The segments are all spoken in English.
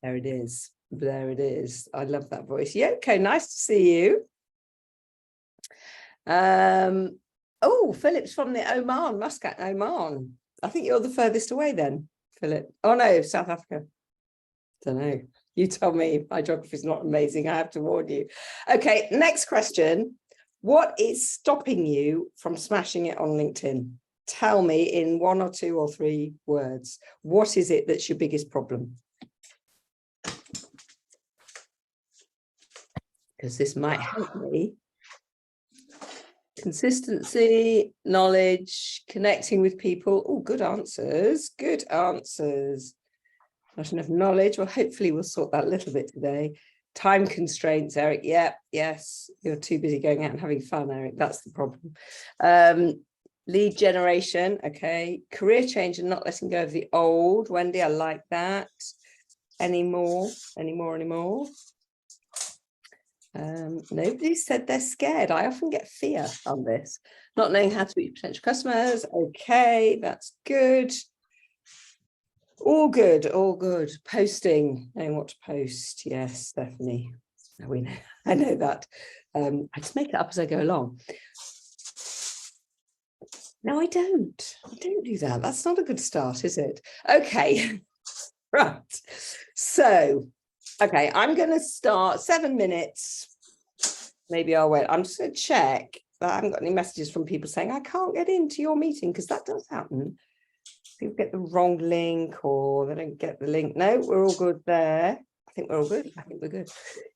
There it is. There it is. I love that voice. Yoko, nice to see you. Oh, Philip's from the Oman, Muscat, Oman. I think you're the furthest away then, Philip. Oh no, South Africa. Don't know. You tell me. My geography is not amazing. I have to warn you. Okay, next question. What is stopping you from smashing it on LinkedIn? Tell me in 1 or 2 or 3 words. What is it that's your biggest problem? Because this might help me. Consistency, knowledge, connecting with people. Oh, good answers. Good answers. Not enough knowledge. Well, hopefully we'll sort that a little bit today. Time constraints, Eric. Yeah, yes. You're too busy going out and having fun, Eric. That's the problem. Lead generation. Okay. Career change and not letting go of the old. Wendy, I like that. Any more? Nobody said they're scared. I often get fear on this. Not knowing how to reach potential customers. Okay, that's good. All good, all good. Posting, knowing what to post. Yes, Stephanie. I know that. I just make it up as I go along. No, I don't. I don't do that. That's not a good start, is it? Okay. Right. So, okay, I'm going to start 7 minutes. Maybe I'll wait. I'm just going to check that I haven't got any messages from people saying I can't get into your meeting, because that does happen. People get the wrong link or they don't get the link. No, we're all good there. I think we're all good. I think we're good.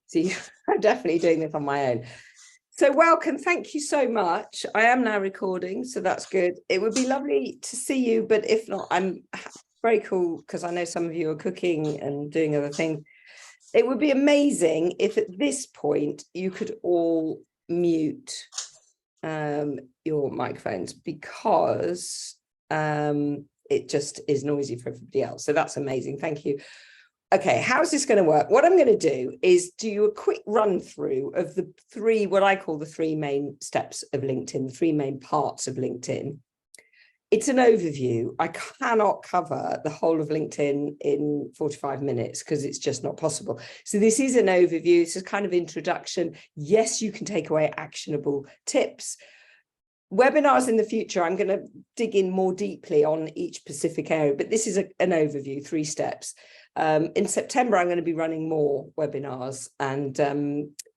See, I'm definitely doing this on my own. So welcome. Thank you so much. I am now recording, so that's good. It would be lovely to see you, but if not, I'm very cool because I know some of you are cooking and doing other things. It would be amazing if at this point you could all mute your microphones, because it just is noisy for everybody else. So that's amazing. Thank you. Okay, how's this going to work? What I'm going to do is do a quick run through of the 3, what I call the 3 main steps of LinkedIn, the 3 main parts of LinkedIn. It's an overview. I cannot cover the whole of LinkedIn in 45 minutes because it's just not possible. So this is an overview. It's a kind of introduction. Yes, you can take away actionable tips. Webinars in the future, I'm going to dig in more deeply on each specific area, but this is an overview, 3 steps. In September, I'm going to be running more webinars, and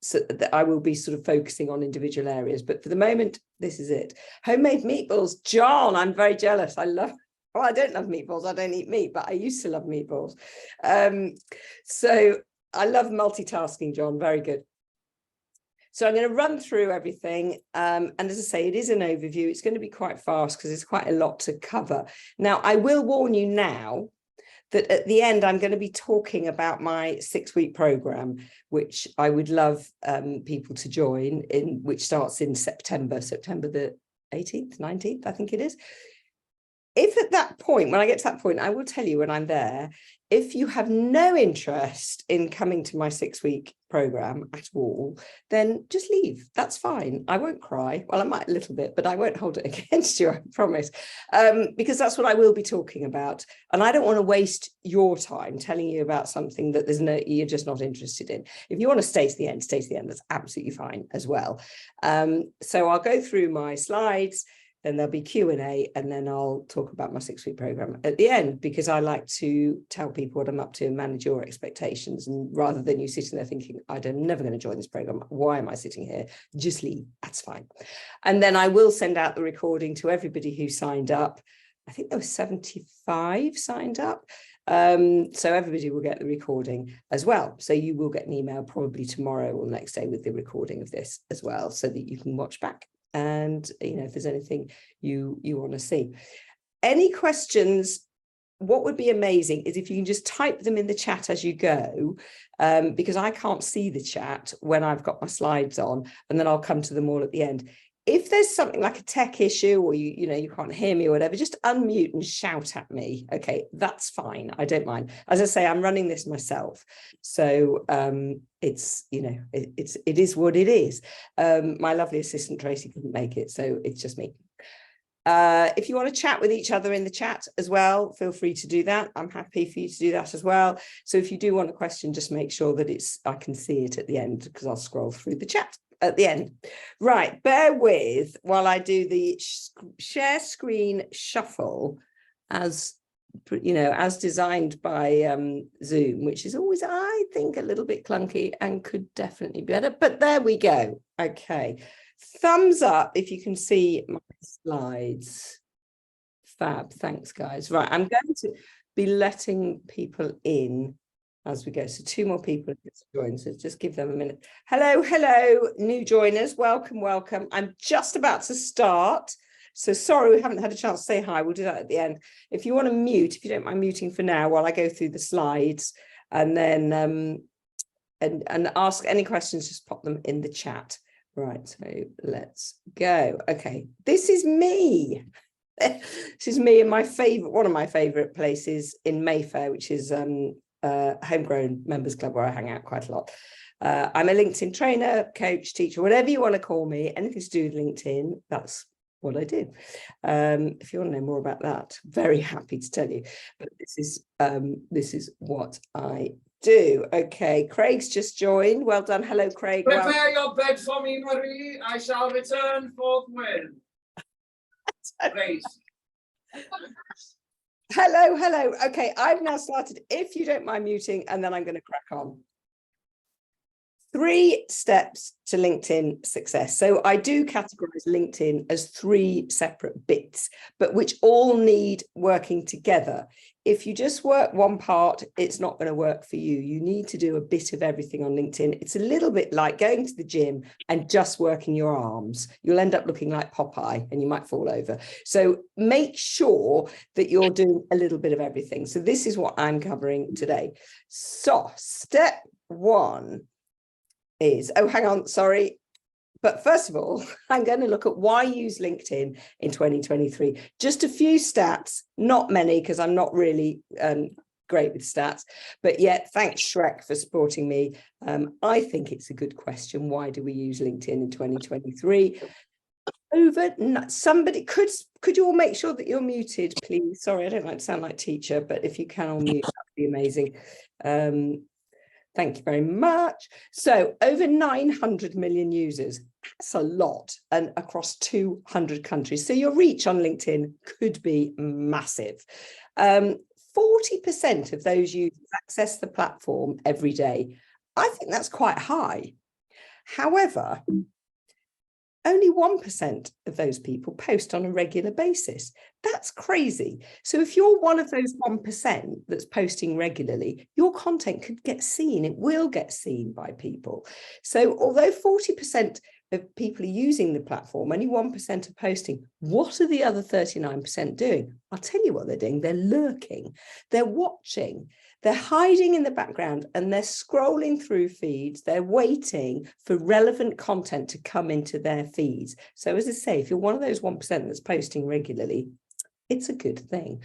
so that I will be sort of focusing on individual areas. But for the moment, this is it. Homemade meatballs. John, I'm very jealous. I don't love meatballs. I don't eat meat, but I used to love meatballs. So I love multitasking, John. Very good. So I'm going to run through everything. And as I say, it is an overview. It's going to be quite fast because there's quite a lot to cover. Now, I will warn you now that at the end, I'm going to be talking about my 6-week program, which I would love people to join, which starts in September the 18th, 19th, I think it is. If at that point, when I get to that point, I will tell you when I'm there, if you have no interest in coming to my 6-week program at all, then just leave. That's fine. I won't cry. Well, I might a little bit, but I won't hold it against you, I promise, because that's what I will be talking about. And I don't want to waste your time telling you about something that you're just not interested in. If you want to stay to the end, stay to the end. That's absolutely fine as well. So I'll go through my slides. Then there'll be Q&A, and then I'll talk about my 6-week program at the end, because I like to tell people what I'm up to and manage your expectations. And rather than you sitting there thinking, I'm never going to join this program, why am I sitting here? Just leave, that's fine. And then I will send out the recording to everybody who signed up. I think there were 75 signed up. So everybody will get the recording as well. So you will get an email probably tomorrow or next day with the recording of this as well, so that you can watch back. And, if there's anything you want to see. Any questions, what would be amazing is if you can just type them in the chat as you go, because I can't see the chat when I've got my slides on, and then I'll come to them all at the end. If there's something like a tech issue, or you can't hear me or whatever, just unmute and shout at me. Okay, that's fine. I don't mind. As I say, I'm running this myself, so it's it is what it is. My lovely assistant Tracy couldn't make it, so it's just me. If you want to chat with each other in the chat as well, feel free to do that. I'm happy for you to do that as well. So if you do want a question, just make sure that I can see it at the end, because I'll scroll through the chat at the end. Right, bear with while I do the share screen shuffle as designed by Zoom, which is always, I think, a little bit clunky and could definitely be better. But there we go. Okay. Thumbs up if you can see my slides. Fab. Thanks, guys. Right, I'm going to be letting people in as we go. So 2 more people have joined, so just give them a minute. Hello, new joiners. Welcome. I'm just about to start. So sorry we haven't had a chance to say hi. We'll do that at the end. If you want to mute, if you don't mind muting for now while I go through the slides, and then and ask any questions, just pop them in the chat. Right, so let's go. Okay, this is me. This is me in one of my favorite places in Mayfair, which is Homegrown Members Club, where I hang out quite a lot. I'm a LinkedIn trainer, coach, teacher, whatever you want to call me, anything to do with LinkedIn, that's what I do. If you want to know more about that, very happy to tell you. But this is what I do. Okay, Craig's just joined. Well done. Hello, Craig. Prepare your bed for me, Marie. I shall return forthwith. Please. Hello. Okay, I've now started. If you don't mind muting, and then I'm going to crack on. 3 steps to LinkedIn success. So I do categorize LinkedIn as 3 separate bits, but which all need working together. If you just work one part, it's not going to work for you. You need to do a bit of everything on LinkedIn. It's a little bit like going to the gym and just working your arms. You'll end up looking like Popeye and you might fall over. So make sure that you're doing a little bit of everything. So this is what I'm covering today. So step 1 is, oh, hang on, sorry. But first of all, I'm going to look at why use LinkedIn in 2023. Just a few stats, not many, because I'm not really great with stats, but yet thanks Shrek for supporting me. I think it's a good question. Why do we use LinkedIn in 2023? Somebody, could you all make sure that you're muted, please? Sorry, I don't like to sound like teacher, but if you can all mute, that'd be amazing. Thank you very much. So over 900 million users, that's a lot, and across 200 countries. So your reach on LinkedIn could be massive. 40% of those users access the platform every day. I think that's quite high. However, only 1% of those people post on a regular basis. That's crazy. So if you're one of those 1% that's posting regularly, your content could get seen. It will get seen by people. So although 40% of people are using the platform, only 1% are posting, what are the other 39% doing? I'll tell you what they're doing. They're lurking. They're watching. They're hiding in the background and they're scrolling through feeds. They're waiting for relevant content to come into their feeds. So as I say, if you're one of those 1% that's posting regularly, it's a good thing.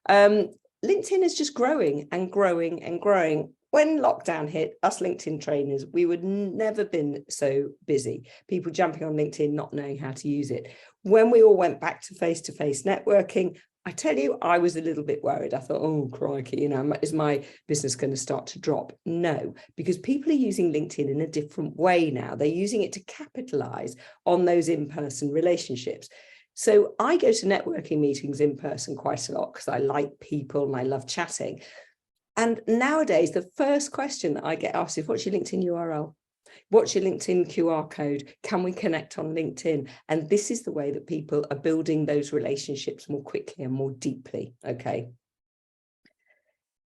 LinkedIn is just growing and growing and growing. When lockdown hit, us LinkedIn trainers, we would never been so busy. People jumping on LinkedIn, not knowing how to use it. When we all went back to face-to-face networking, I tell you, I was a little bit worried. I thought, oh, crikey, is my business going to start to drop? No, because people are using LinkedIn in a different way now. They're using it to capitalize on those in-person relationships. So I go to networking meetings in person quite a lot because I like people and I love chatting. And nowadays, the first question that I get asked is, what's your LinkedIn URL? What's your LinkedIn QR code? Can we connect on LinkedIn? And this is the way that people are building those relationships more quickly and more deeply. Okay.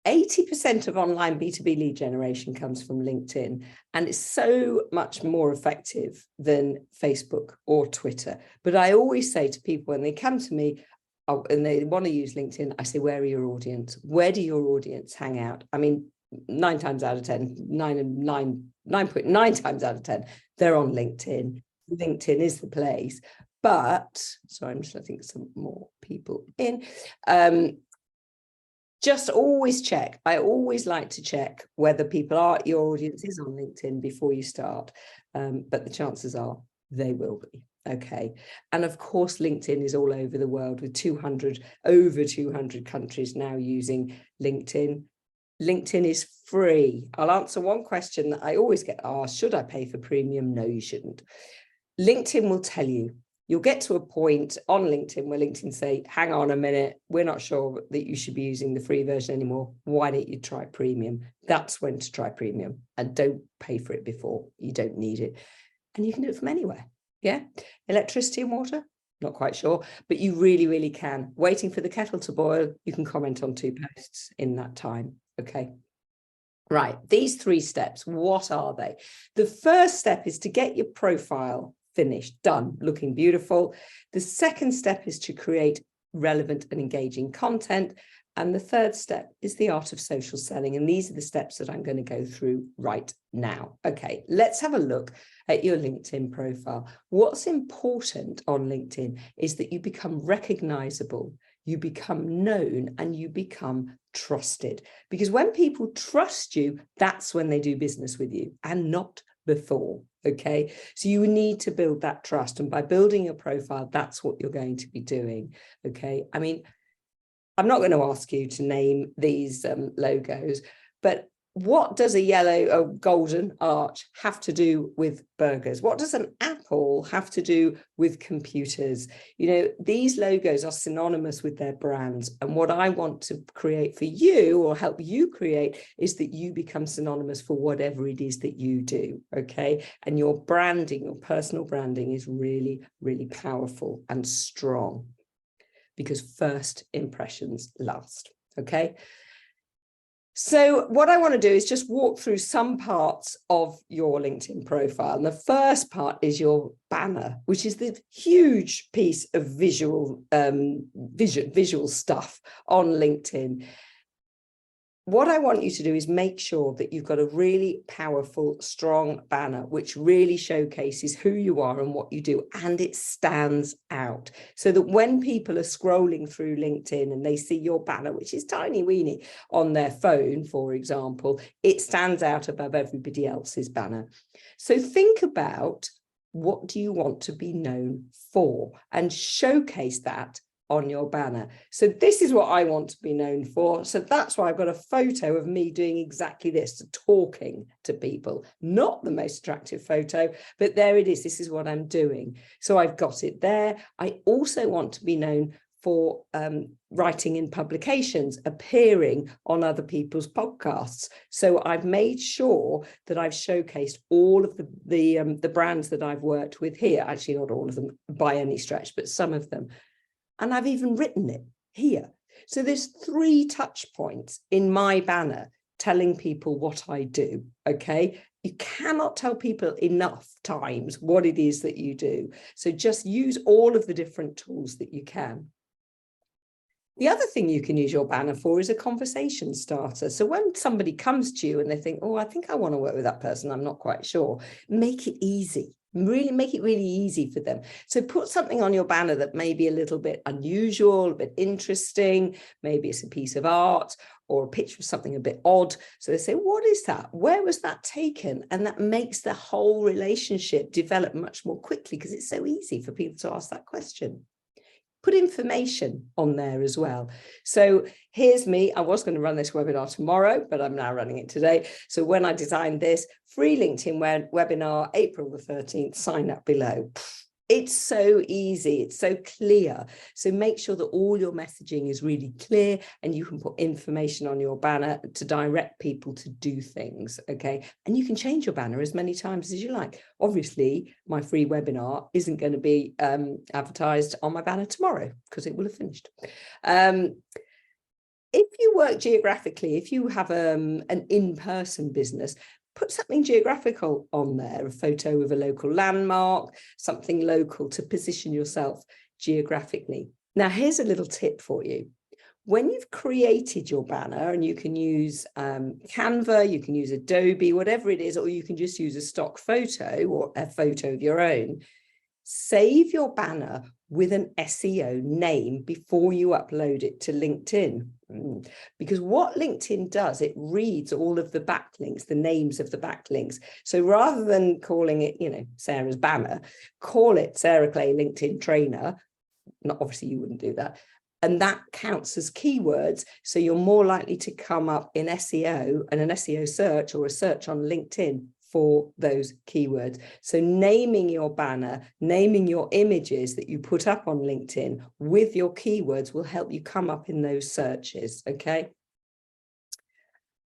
80% of online B2B lead generation comes from LinkedIn, and it's so much more effective than Facebook or Twitter. But I always say to people when they come to me, and they want to use LinkedIn, I say, where are your audience? Where do your audience hang out? I mean, 9 times out of 10, 9.9 times out of 10, they're on LinkedIn. LinkedIn is the place. But, sorry, I'm just letting some more people in. Just always check. I always like to check whether your audience is on LinkedIn before you start. But the chances are they will be. Okay. And of course, LinkedIn is all over the world with over 200 countries now using LinkedIn. LinkedIn is free. I'll answer one question that I always get asked: should I pay for premium? No, you shouldn't. LinkedIn will tell you. You'll get to a point on LinkedIn where LinkedIn say, hang on a minute, we're not sure that you should be using the free version anymore. Why don't you try premium? That's when to try premium, and don't pay for it before. You don't need it. And you can do it from anywhere. Yeah. Electricity and water, not quite sure, but you really, really can. Waiting for the kettle to boil, you can comment on 2 posts in that time. Okay. Right. These 3 steps, what are they? The first step is to get your profile finished, done, looking beautiful. The second step is to create relevant and engaging content. And the third step is the art of social selling. And these are the steps that I'm going to go through right now. Okay, let's have a look at your LinkedIn profile. What's important on LinkedIn is that you become recognizable, you become known, and you become trusted. Because when people trust you, that's when they do business with you, and not before. Okay, so you need to build that trust, and by building your profile, that's what you're going to be doing. Okay, I mean, I'm not going to ask you to name these logos, but what does a yellow or golden arch have to do with burgers? What does an apple have to do with computers? You know, these logos are synonymous with their brands. And what I want to create for you, or help you create, is that you become synonymous for whatever it is that you do. Okay. And your branding, your personal branding, is really, really powerful and strong, because first impressions last. Okay. So what I want to do is just walk through some parts of your LinkedIn profile. And the first part is your banner, which is the huge piece of visual stuff on LinkedIn. What I want you to do is make sure that you've got a really powerful, strong banner, which really showcases who you are and what you do, and it stands out, so that when people are scrolling through LinkedIn and they see your banner, which is tiny weeny on their phone, for example, it stands out above everybody else's banner. So think about, what do you want to be known for, and showcase that on your banner. So this is what I want to be known for. So that's why I've got a photo of me doing exactly this, talking to people. Not the most attractive photo, but there it is. This is what I'm doing. So I've got it there. I also want to be known for writing in publications, appearing on other people's podcasts. So I've made sure that I've showcased all of the brands that I've worked with here. Actually, not all of them by any stretch, but some of them. And I've even written it here. So there's 3 touch points in my banner telling people what I do, okay? You cannot tell people enough times what it is that you do. So just use all of the different tools that you can. The other thing you can use your banner for is a conversation starter. So when somebody comes to you and they think, oh, I think I want to work with that person, I'm not quite sure, make it easy. Really make it really easy for them. So put something on your banner that may be a little bit unusual, a bit interesting. Maybe it's a piece of art or a picture of something a bit odd. So they say, what is that? Where was that taken? And that makes the whole relationship develop much more quickly, because it's so easy for people to ask that question. Put information on there as well. So here's me. I was going to run this webinar tomorrow, but I'm now running it today. So when I designed this, free LinkedIn webinar, April the 13th, sign up below. It's so easy. It's so clear. So make sure that all your messaging is really clear, and you can put information on your banner to direct people to do things. Okay. And you can change your banner as many times as you like. Obviously, my free webinar isn't going to be advertised on my banner tomorrow, because it will have finished. If you work geographically, if you have an in-person business, put something geographical on there, a photo of a local landmark, something local to position yourself geographically. Now, here's a little tip for you. When you've created your banner, and you can use Canva, you can use Adobe, whatever it is, or you can just use a stock photo or a photo of your own, save your banner with an SEO name before you upload it to LinkedIn. Because what LinkedIn does, it reads all of the backlinks, the names of the backlinks. So rather than calling it, Sarah's banner, call it Sarah Clay LinkedIn trainer. Not obviously you wouldn't do that. And that counts as keywords. So you're more likely to come up in SEO and an SEO search or a search on LinkedIn for those keywords. So naming your banner, naming your images that you put up on LinkedIn with your keywords will help you come up in those searches, okay?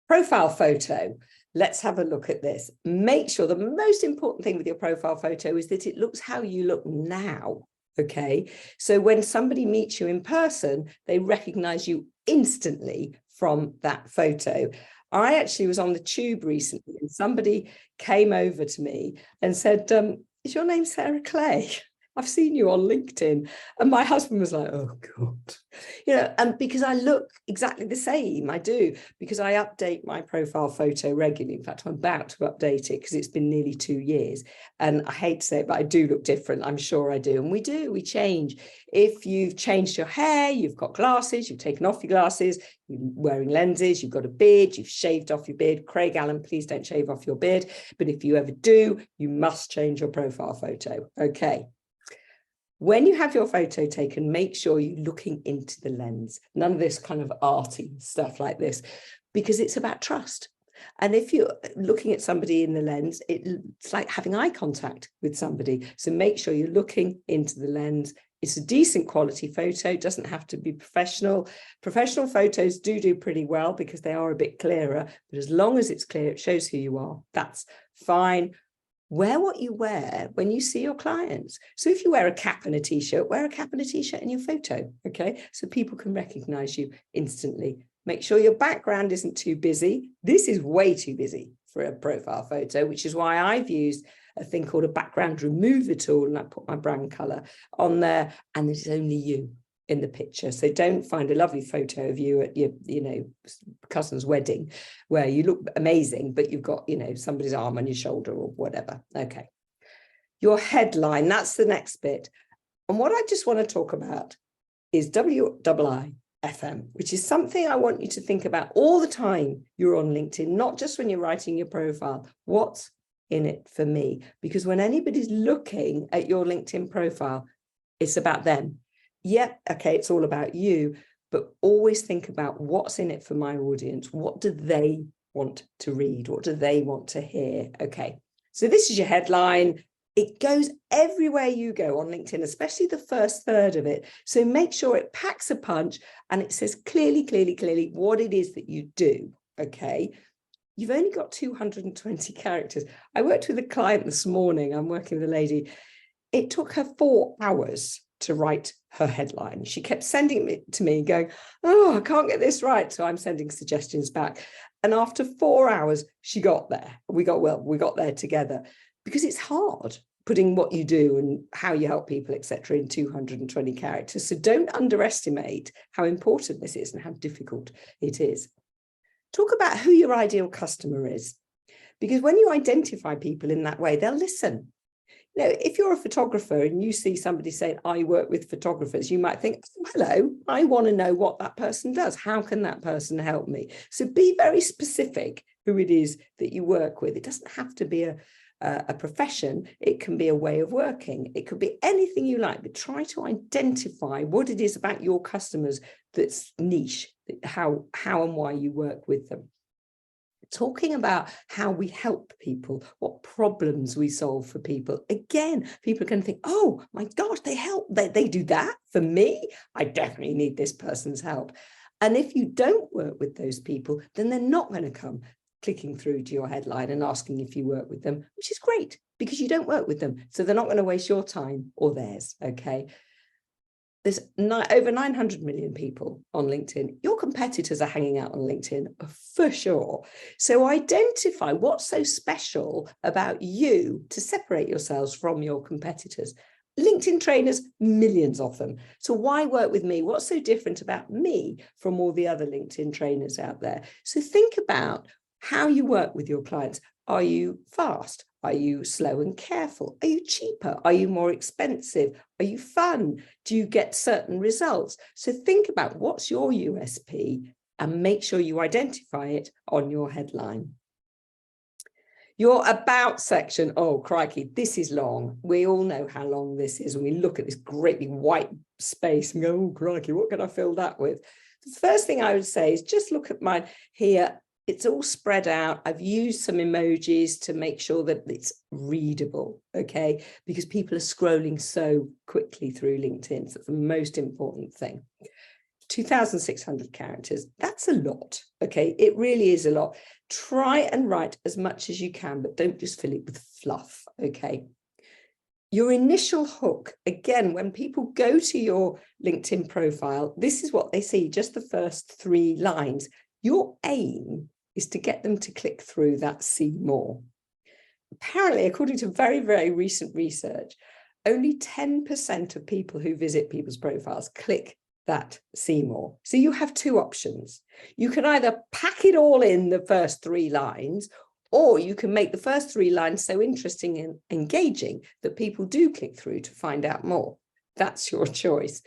Profile photo. Let's have a look at this. Make sure the most important thing with your profile photo is that it looks how you look now, okay? So when somebody meets you in person, they recognize you instantly from that photo. I actually was on the tube recently and somebody came over to me and said, is your name Sarah Clay? I've seen you on LinkedIn. And my husband was like, oh God, and because I look exactly the same, I do, because I update my profile photo regularly. In fact, I'm about to update it because it's been nearly 2 years. And I hate to say it, but I do look different. I'm sure I do. And we change. If you've changed your hair, you've got glasses, you've taken off your glasses, you're wearing lenses, you've got a beard, you've shaved off your beard. Craig Allen, please don't shave off your beard. But if you ever do, you must change your profile photo. Okay. When you have your photo taken, make sure you're looking into the lens. None of this kind of arty stuff like this, because it's about trust. And if you're looking at somebody in the lens, it's like having eye contact with somebody. So make sure you're looking into the lens. It's a decent quality photo. It doesn't have to be professional. Professional photos do pretty well because they are a bit clearer. But as long as it's clear, it shows who you are. That's fine. Wear what you wear when you see your clients. So if you wear a cap and a t-shirt, wear a cap and a t-shirt in your photo, okay? So people can recognize you instantly. Make sure your background isn't too busy. This is way too busy for a profile photo, which is why I've used a thing called a background remover tool, and I put my brand color on there, and it's only you in the picture. So don't find a lovely photo of you at your, cousin's wedding where you look amazing, but you've got, somebody's arm on your shoulder or whatever. Okay. Your headline, that's the next bit. And what I just want to talk about is WIIFM, which is something I want you to think about all the time you're on LinkedIn, not just when you're writing your profile. What's in it for me? Because when anybody's looking at your LinkedIn profile, it's about them. Yeah, okay, it's all about you, but always think about what's in it for my audience. What do they want to read? What do they want to hear? Okay, so this is your headline. It goes everywhere you go on LinkedIn, especially the first third of it. So make sure it packs a punch and it says clearly what it is that you do, okay? You've only got 220 characters. I worked with a client this morning. I'm working with a lady. It took her 4 hours to write her headline. She kept sending it to me going, oh, I can't get this right. So I'm sending suggestions back. And after 4 hours, she got there. We got there together, because it's hard putting what you do and how you help people, etc., in 220 characters. So don't underestimate how important this is and how difficult it is. Talk about who your ideal customer is, because when you identify people in that way, they'll listen. If you're a photographer and you see somebody saying, I work with photographers, you might think, oh, hello, I want to know what that person does. How can that person help me? So be very specific who it is that you work with. It doesn't have to be a profession. It can be a way of working. It could be anything you like, but try to identify what it is about your customers that's niche, how and why you work with them. Talking about how we help people, what problems we solve for people. Again, people can think, oh my gosh, they help. They do that for me. I definitely need this person's help. And if you don't work with those people, then they're not going to come clicking through to your headline and asking if you work with them, which is great because you don't work with them. So they're not going to waste your time or theirs. Okay. There's over 900 million people on LinkedIn. Your competitors are hanging out on LinkedIn for sure. So identify what's so special about you to separate yourselves from your competitors. LinkedIn trainers, millions of them. So why work with me? What's so different about me from all the other LinkedIn trainers out there? So think about how you work with your clients. Are you fast? Are you slow and careful? Are you cheaper? Are you more expensive? Are you fun? Do you get certain results? So think about what's your USP and make sure you identify it on your headline. Your about section, oh crikey, this is long. We all know how long this is when we look at this great big white space and go, oh crikey, what can I fill that with? The first thing I would say is just look at mine here. It's all spread out. I've used some emojis to make sure that it's readable, okay? Because people are scrolling so quickly through LinkedIn. So that's the most important thing. 2,600 characters, that's a lot, okay? It really is a lot. Try and write as much as you can, but don't just fill it with fluff, okay? Your initial hook, again, when people go to your LinkedIn profile, this is what they see, just the first 3 lines. Your aim is to get them to click through that see more. Apparently, according to very, very recent research, only 10% of people who visit people's profiles click that see more. So you have 2 options. You can either pack it all in the first 3 lines, or you can make the first 3 lines so interesting and engaging that people do click through to find out more. That's your choice.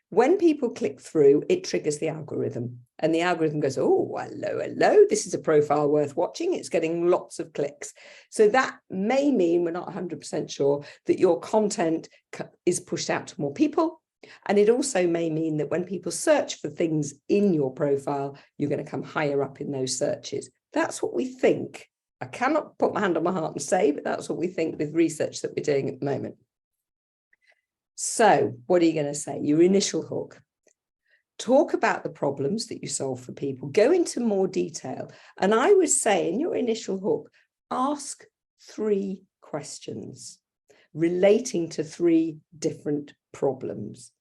When people click through, it triggers the algorithm, and the algorithm goes, oh, hello, this is a profile worth watching. It's getting lots of clicks. So that may mean, we're not 100% sure, that your content is pushed out to more people. And it also may mean that when people search for things in your profile, you're going to come higher up in those searches. That's what we think. I cannot put my hand on my heart and say, but that's what we think with research that we're doing at the moment. So what are you going to say? Your initial hook. Talk about the problems that you solve for people. Go into more detail. And I would say in your initial hook, ask 3 questions relating to 3 different problems.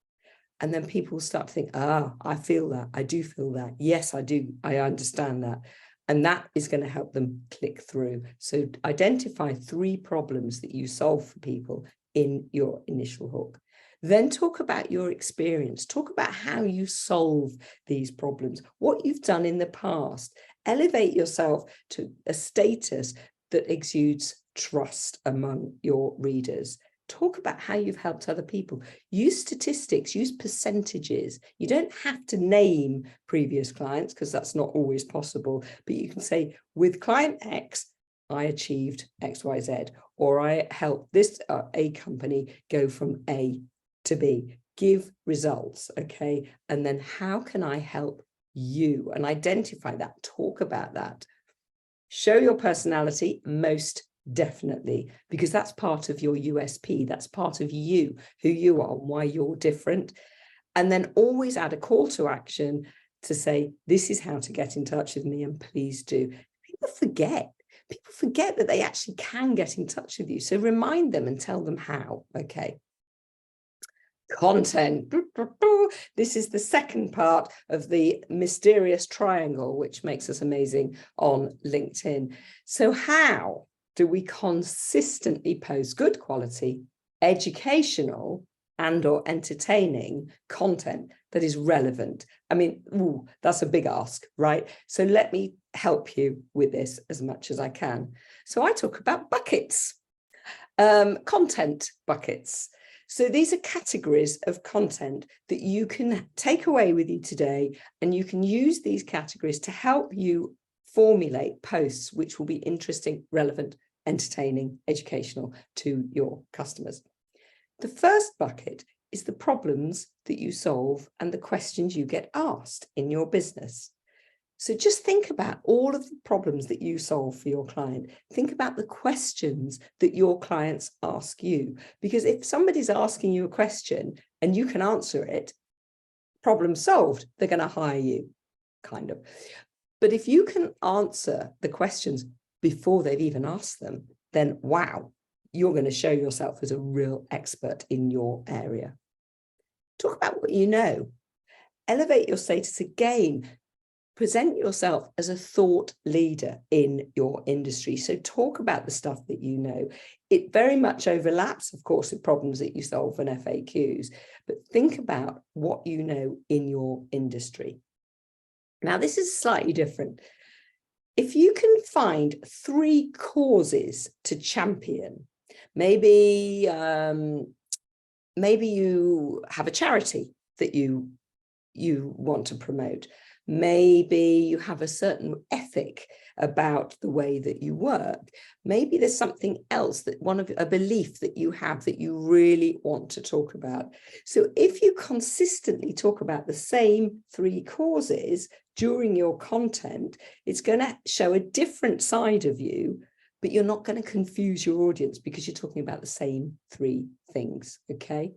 And then people will start to think, I feel that. I do feel that. Yes, I do. I understand that. And that is going to help them click through. So identify 3 problems that you solve for people in your initial hook. Then talk about your experience. Talk about how you solve these problems, what you've done in the past. Elevate yourself to a status that exudes trust among your readers. Talk about how you've helped other people. Use statistics, use percentages. You don't have to name previous clients because that's not always possible, but you can say, with client X, I achieved X, Y, Z, or I helped this A company go from A to B. Give results, okay? And then how can I help you? And identify that, talk about that. Show your personality, most definitely, because that's part of your USP. That's part of you, who you are, why you're different. And then always add a call to action to say, this is how to get in touch with me, and please do. People forget that they actually can get in touch with you. So remind them and tell them how, okay? Content. This is the second part of the mysterious triangle, which makes us amazing on LinkedIn. So how do we consistently post good quality, educational and or entertaining content that is relevant? I mean, that's a big ask, right? So let me help you with this as much as I can. So I talk about buckets, content buckets. So these are categories of content that you can take away with you today, and you can use these categories to help you formulate posts which will be interesting, relevant, entertaining, educational to your customers. The first bucket is the problems that you solve and the questions you get asked in your business. So just think about all of the problems that you solve for your client. Think about the questions that your clients ask you, because if somebody's asking you a question and you can answer it, problem solved, they're going to hire you, kind of. But if you can answer the questions before they've even asked them, then wow, you're going to show yourself as a real expert in your area. Talk about what you know. Elevate your status again. Present yourself as a thought leader in your industry. So talk about the stuff that you know. It very much overlaps, of course, with problems that you solve in FAQs, but think about what you know in your industry. Now, this is slightly different. if you can find 3 causes to champion, maybe you have a charity that you want to promote. Maybe you have a certain ethic about the way that you work. Maybe there's something else, that a belief that you have that you really want to talk about. So if you consistently talk about the same 3 causes during your content, it's going to show a different side of you, but you're not going to confuse your audience because you're talking about the same 3 things, okay?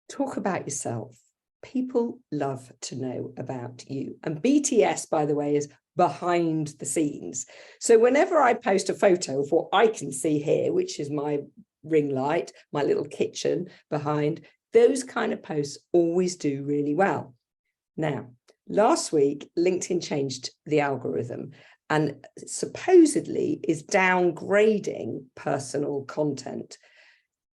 Talk about yourself. People love to know about you. And BTS, by the way, is behind the scenes. So whenever I post a photo of what I can see here, which is my ring light, my little kitchen behind, those kind of posts always do really well. Now, last week, LinkedIn changed the algorithm and supposedly is downgrading personal content.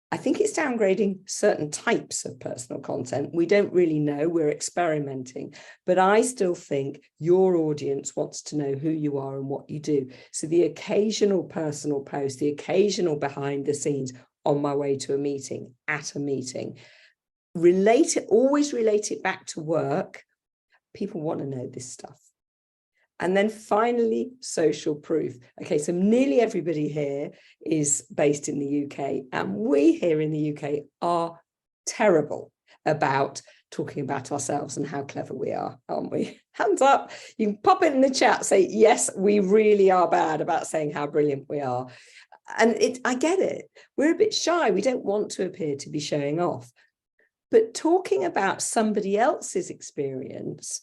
I think it's downgrading certain types of personal content. We don't really know, we're experimenting, but I still think your audience wants to know who you are and what you do. So the occasional personal post, the occasional behind the scenes on my way to a meeting, at a meeting, always relate it back to work. People want to know this stuff. And then finally, social proof. Okay, so nearly everybody here is based in the UK, and we here in the UK are terrible about talking about ourselves and how clever we are, aren't we? Hands up. You can pop it in the chat, say, yes, we really are bad about saying how brilliant we are. And I get it. We're a bit shy. We don't want to appear to be showing off. But talking about somebody else's experience,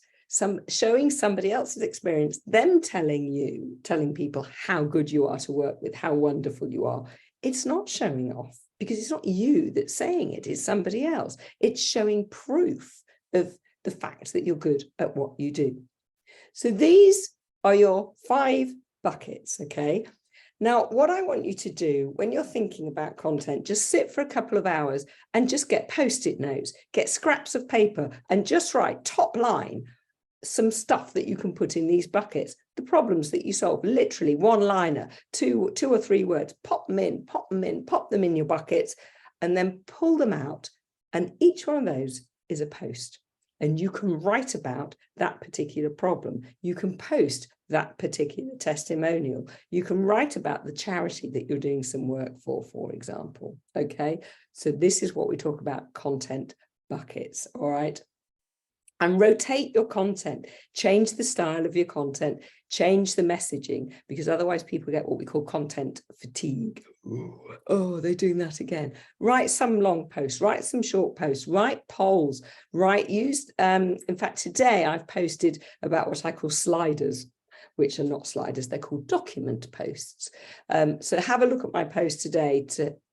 showing somebody else's experience, them telling people how good you are to work with, how wonderful you are, it's not showing off, because it's not you that's saying it, it's somebody else. It's showing proof of the fact that you're good at what you do. So these are your 5 buckets, okay? Now, what I want you to do when you're thinking about content, just sit for a couple of hours and just get Post-it notes, get scraps of paper, and just write top line some stuff that you can put in these buckets, the problems that you solve, literally one-liner, 2 or 3 words, pop them in your buckets, and then pull them out. And each one of those is a post. And you can write about that particular problem. You can post that particular testimonial. You can write about the charity that you're doing some work for example. Okay, so this is what we talk about, content buckets. All right. And rotate your content, change the style of your content, change the messaging, because otherwise people get what we call content fatigue. Oh, they're doing that again. Write some long posts, write some short posts, write polls, in fact, today I've posted about what I call sliders, which are not sliders, they're called document posts. So have a look at my post today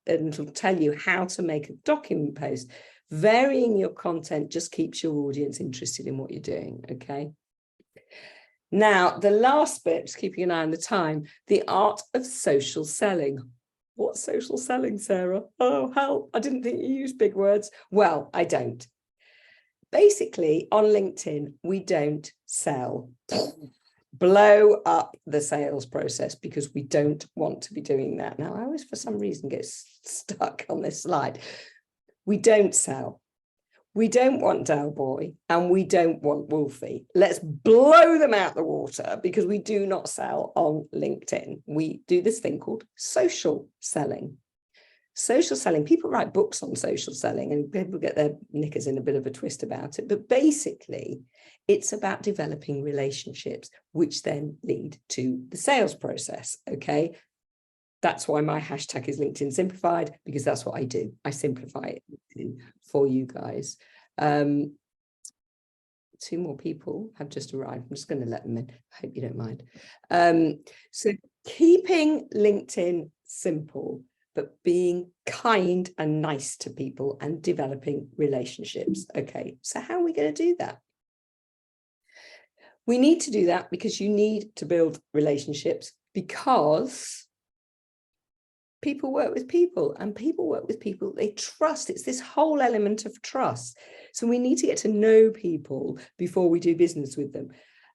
and it'll tell you how to make a document post. Varying your content just keeps your audience interested in what you're doing, okay? Now, the last bit, just keeping an eye on the time, the art of social selling. What's social selling, Sarah? Oh, help, I didn't think you used big words. Well, I don't. Basically, on LinkedIn, we don't sell. Blow up the sales process, because we don't want to be doing that. Now, I always, for some reason, get stuck on this slide. We don't sell. We don't want Del Boy and we don't want Wolfie. Let's blow them out the water, because we do not sell on LinkedIn. We do this thing called social selling. Social selling, people write books on social selling and people get their knickers in a bit of a twist about it. But basically, it's about developing relationships, which then lead to the sales process, okay? That's why my hashtag is LinkedIn Simplified, because that's what I do. I simplify it for you guys. 2 more people have just arrived. I'm just going to let them in. I hope you don't mind. So keeping LinkedIn simple, but being kind and nice to people and developing relationships. Okay, so how are we going to do that? We need to do that because you need to build relationships, because people work with people and people work with people they trust. It's this whole element of trust. So we need to get to know people before we do business with them.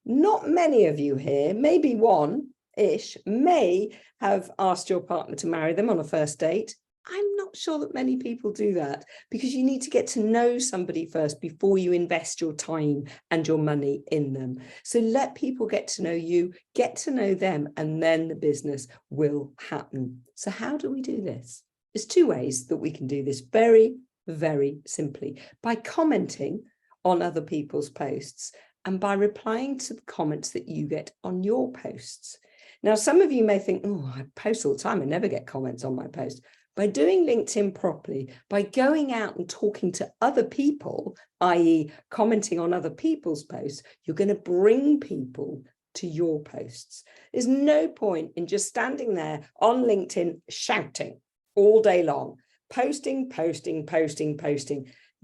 Not many of you here, maybe one-ish, may have asked your partner to marry them on a first date. I'm not sure that many people do that, because you need to get to know somebody first before you invest your time and your money in them. So let people get to know you, get to know them, and then the business will happen. So how do we do this? There's two ways that we can do this very, very simply: by commenting on other people's posts and by replying to the comments that you get on your posts. Now, some of you may think, oh, I post all the time, I never get comments on my post. By doing LinkedIn properly, by going out and talking to other people, i.e. commenting on other people's posts, you're going to bring people to your posts. There's no point in just standing there on LinkedIn shouting all day long, posting.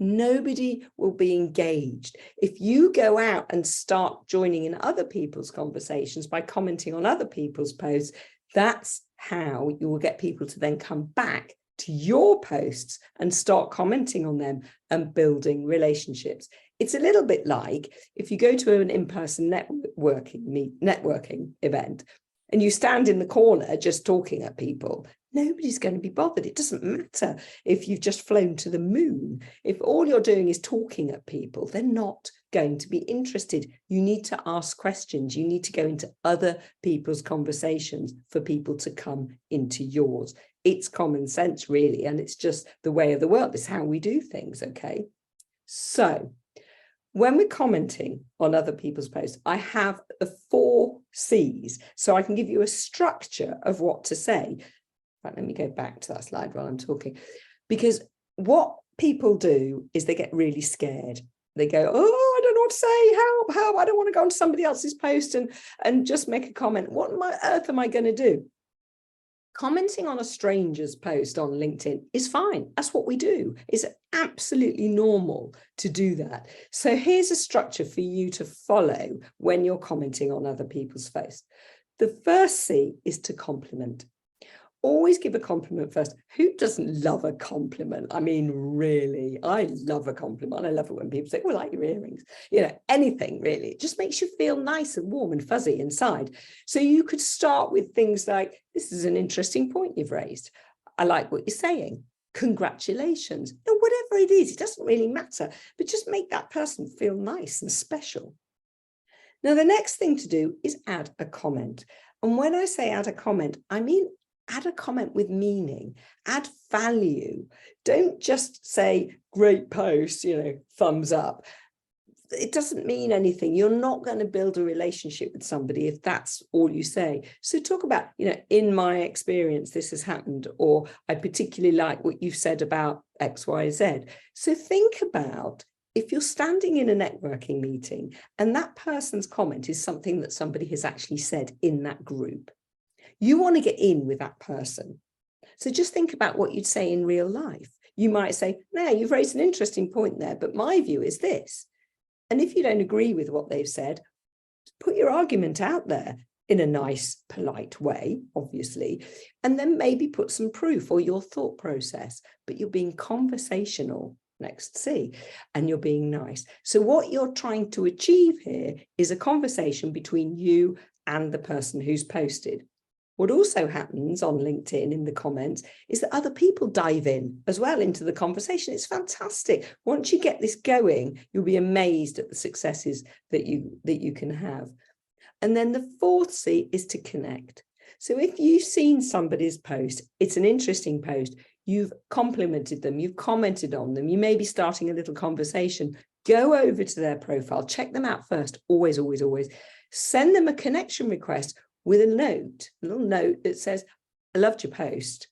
Nobody will be engaged. If you go out and start joining in other people's conversations by commenting on other people's posts, that's how you will get people to then come back to your posts and start commenting on them and building relationships. It's a little bit like if you go to an in-person networking event and you stand in the corner just talking at people, nobody's going to be bothered. It doesn't matter if you've just flown to the moon. If all you're doing is talking at people, they're not going to be interested. You need to ask questions. You need to go into other people's conversations for people to come into yours. It's common sense, really, and it's just the way of the world. It's how we do things, okay? So when we're commenting on other people's posts, I have the 4 C's, so I can give you a structure of what to say. Right, let me go back to that slide while I'm talking, because what people do is they get really scared. They go, oh, I don't know what to say, help, I don't want to go on somebody else's post and just make a comment. What on earth am I going to do? Commenting on a stranger's post on LinkedIn is fine. That's what we do. It's absolutely normal to do that. So here's a structure for you to follow when you're commenting on other people's posts. The first C is to compliment. Always give a compliment first. Who doesn't love a compliment? I mean, really, I love a compliment. I love it when people say, oh, I like your earrings. You know, anything really. It just makes you feel nice and warm and fuzzy inside. So you could start with things like, this is an interesting point you've raised. I like what you're saying. Congratulations. Or whatever it is, it doesn't really matter, but just make that person feel nice and special. Now, the next thing to do is add a comment. And when I say add a comment, I mean add a comment with meaning, add value. Don't just say, great post, you know, thumbs up. It doesn't mean anything. You're not going to build a relationship with somebody if that's all you say. So talk about, you know, in my experience, this has happened, or I particularly like what you've said about X, Y, Z. So think about if you're standing in a networking meeting and that person's comment is something that somebody has actually said in that group. You want to get in with that person. So just think about what you'd say in real life. You might say, now you've raised an interesting point there, but my view is this. And if you don't agree with what they've said, put your argument out there in a nice, polite way, obviously, and then maybe put some proof or your thought process, but you're being conversational, next C, and you're being nice. So what you're trying to achieve here is a conversation between you and the person who's posted. What also happens on LinkedIn in the comments is that other people dive in as well into the conversation. It's fantastic. Once you get this going, you'll be amazed at the successes that you can have. And then the 4th C is to connect. So if you've seen somebody's post, it's an interesting post, you've complimented them, you've commented on them, you may be starting a little conversation, go over to their profile, check them out first, always, always, always. Send them a connection request with a little note that says, I loved your post.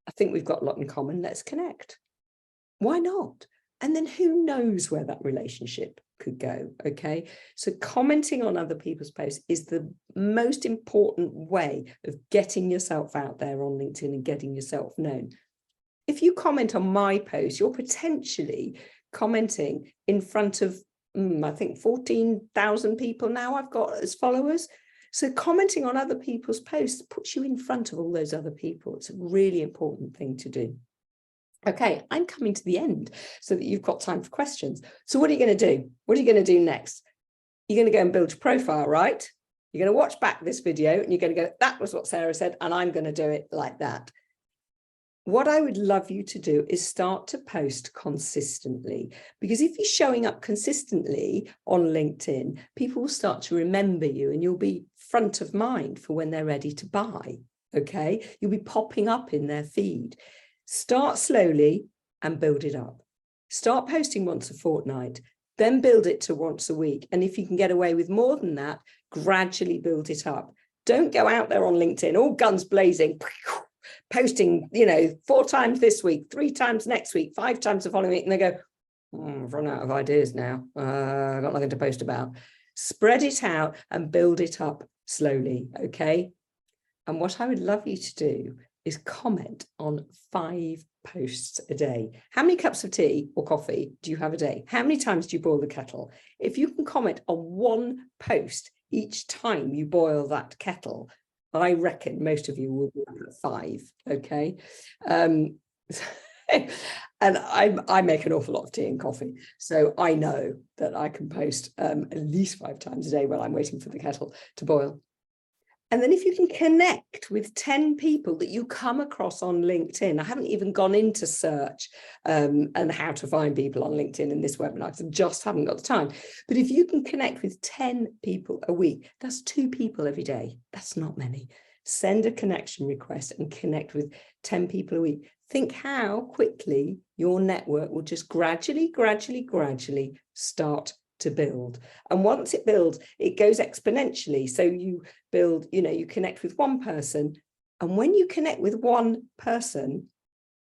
I think we've got a lot in common. Let's connect. Why not? And then who knows where that relationship could go, okay? So commenting on other people's posts is the most important way of getting yourself out there on LinkedIn and getting yourself known. If you comment on my post, you're potentially commenting in front of, I think 14,000 people now I've got as followers. So commenting on other people's posts puts you in front of all those other people. It's a really important thing to do. Okay, I'm coming to the end so that you've got time for questions. So what are you going to do? What are you going to do next? you're going to go and build your profile, right? You're going to watch back this video and you're going to go, that was what Sarah said, and I'm going to do it like that. What I would love you to do is start to post consistently, because if you're showing up consistently on LinkedIn, people will start to remember you and you'll be front of mind for when they're ready to buy. Okay, you'll be popping up in their feed. Start slowly and build it up. Start posting once a fortnight, then build it to once a week. And if you can get away with more than that, gradually build it up. Don't go out there on LinkedIn, all guns blazing, posting, 4 times this week, 3 times next week, 5 times the following week, and they go, I've run out of ideas now. I've got nothing to post about. Spread it out and build it up slowly, okay? And what I would love you to do is comment on 5 posts a day. How many cups of tea or coffee do you have a day? How many times do you boil the kettle? If you can comment on 1 post each time you boil that kettle, I reckon most of you will be at 5, okay? And I make an awful lot of tea and coffee, so I know that I can post at least 5 times a day while I'm waiting for the kettle to boil. And then if you can connect with 10 people that you come across on LinkedIn, I haven't even gone into search and how to find people on LinkedIn in this webinar, because I just haven't got the time. But if you can connect with 10 people a week, that's 2 people every day. That's not many. Send a connection request and connect with 10 people a week. Think how quickly your network will just gradually start to build. And once it builds, it goes exponentially. So you build, you connect with 1 person. And when you connect with 1 person,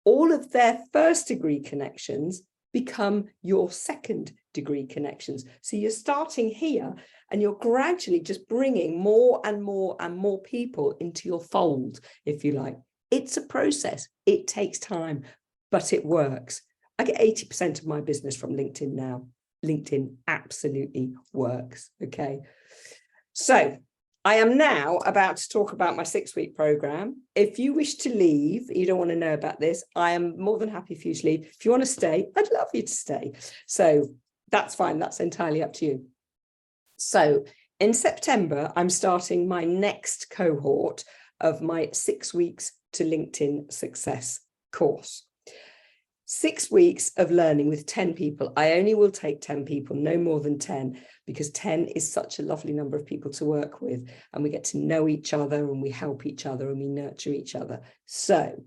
all of their first degree connections become your second degree connections. So you're starting here and you're gradually just bringing more and more and more people into your fold, if you like. It's a process. It takes time, but it works. I get 80% of my business from LinkedIn now. LinkedIn absolutely works. Okay. So I am now about to talk about my 6-week program. If you wish to leave, you don't want to know about this, I am more than happy for you to leave. If you want to stay, I'd love you to stay. So that's fine. That's entirely up to you. So in September, I'm starting my next cohort of my 6 weeks to LinkedIn success course. 6 weeks of learning with 10 people. I only will take 10 people, no more than 10, because 10 is such a lovely number of people to work with, and we get to know each other and we help each other and we nurture each other. So